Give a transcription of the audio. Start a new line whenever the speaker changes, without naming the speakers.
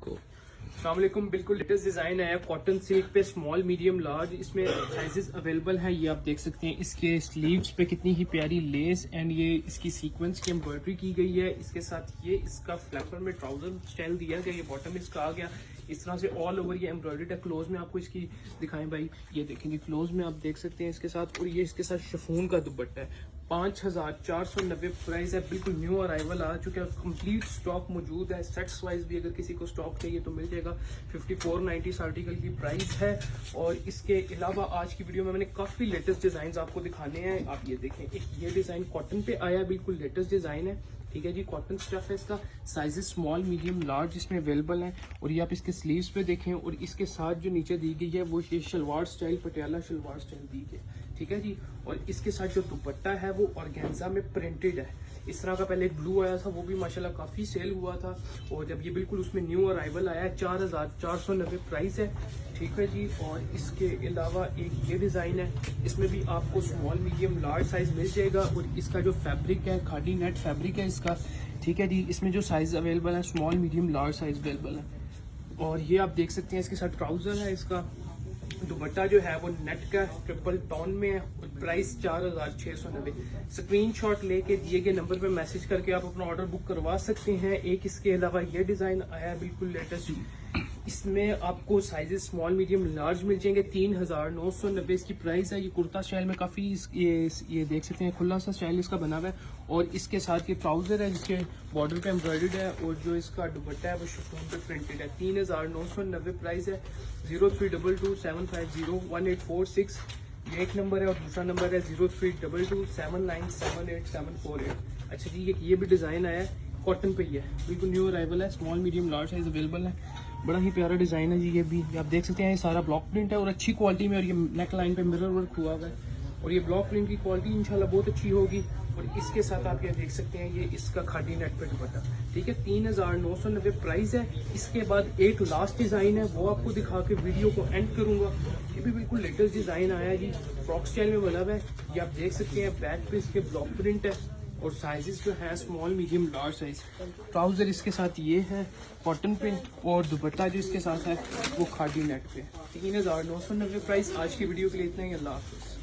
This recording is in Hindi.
को। अस्सलाम वालेकुम। बिल्कुल लेटेस्ट डिज़ाइन है कॉटन सिल्क पे, स्मॉल मीडियम लार्ज इसमें साइजेस अवेलेबल हैं। ये आप देख सकते हैं इसके स्लीव्स पे कितनी ही प्यारी लेस एंड ये इसकी सीक्वेंस की एम्ब्रॉयडरी की गई है। इसके साथ ये इसका फ्लैपर में ट्राउजर स्टाइल दिया गया, ये बॉटम इसका आ गया इस तरह से ऑल ओवर ये एम्ब्रॉयडरी है। क्लोज में आपको इसकी दिखाएं भाई, ये देखेंगे क्लोज में आप देख सकते हैं इसके साथ। और ये इसके साथ शिफॉन का दुपट्टा है। 5490 प्राइस है, बिल्कुल न्यू अराइवल आ चुका है, कंप्लीट स्टॉक मौजूद है। सेट्स वाइज भी अगर किसी को स्टॉक चाहिए तो मिल जाएगा। 5490 इस आर्टिकल की प्राइस है। और इसके अलावा आज की वीडियो में मैंने काफ़ी लेटेस्ट डिज़ाइन आपको दिखाने हैं। आप ये देखें, एक ये डिज़ाइन कॉटन पे आया, बिल्कुल लेटेस्ट डिज़ाइन है, ठीक है जी। कॉटन स्टफ है, इसका साइजेस स्मॉल मीडियम लार्ज इसमें अवेलेबल है। और ये आप इसके स्लीव्स पे देखें, और इसके साथ जो नीचे दी गई है वो ये शलवार स्टाइल, पटियाला शलवार स्टाइल दी गई, ठीक है जी। और इसके साथ जो दुपट्टा है वो ऑर्गेन्जा में प्रिंटेड है। इस तरह का पहले एक ब्लू आया था, वो भी माशाल्लाह काफ़ी सेल हुआ था। और जब ये बिल्कुल उसमें न्यू अराइवल आया है, 4490 प्राइस है, ठीक है जी। और इसके अलावा एक ये डिज़ाइन है, इसमें भी आपको स्मॉल मीडियम लार्ज साइज मिल जाएगा। और इसका जो फैब्रिक है खादी नेट फैब्रिक है इसका, ठीक है जी। इसमें जो साइज अवेलेबल है small medium large size available है। और ये आप देख सकते हैं इसके साथ ट्राउजर है। इसका दुपट्टा जो है वो नेट का ट्रिपल टोन में है। और प्राइस 4690। स्क्रीनशॉट लेके दिए गए नंबर पे मैसेज करके आप अपना ऑर्डर बुक करवा सकते हैं। एक इसके अलावा ये डिज़ाइन आया है बिल्कुल लेटेस्ट, इसमें आपको साइजेस स्मॉल मीडियम लार्ज मिल जाएंगे। 3990 इसकी प्राइस है। ये कुर्ता स्टाइल में काफ़ी ये देख सकते हैं, खुला सा स्टाइल इसका बना हुआ है। और इसके साथ ये ट्राउजर है जिसके बॉर्डर पे एम्ब्रॉयडर्ड है। और जो इसका दुपट्टा है वो शिफॉन पे प्रिंटेड है। 3990 प्राइस है। 0322750184 ये एक नंबर है। और दूसरा नंबर है 032279787848। अच्छा जी, ये भी डिज़ाइन आया है, कॉटन पे ही है, बिल्कुल न्यू अराइवल है, small medium large size available है। बड़ा ही प्यारा डिज़ाइन है जी। ये भी आप देख सकते हैं, ये सारा ब्लॉक प्रिंट है और अच्छी क्वालिटी में। और ये नेक लाइन पे मिरर वर्क हुआ हुआ है। और ये ब्लॉक प्रिंट की क्वालिटी इंशाल्लाह बहुत अच्छी होगी। और इसके साथ आप ये देख सकते हैं, ये इसका खादी नेट पे दुपट्टा, ठीक है। 3990 प्राइस है। इसके बाद एक लास्ट डिज़ाइन है, वो आपको दिखा के वीडियो को एंड करूंगा। ये भी बिल्कुल लेटेस्ट डिज़ाइन आया है जी, फ्रॉक स्टाइल में बना हुआ है। ये आप देख सकते हैं, बैक पे इसके ब्लॉक प्रिंट है। और साइजेस जो है small medium large size. Trouser इसके साथ ये है कॉटन प्रिंट। और दुपट्टा जो इसके साथ है वो खादी नेट पे। 3990 प्राइस। आज की वीडियो के लिए इतना ही। अल्लाह हाफिज़।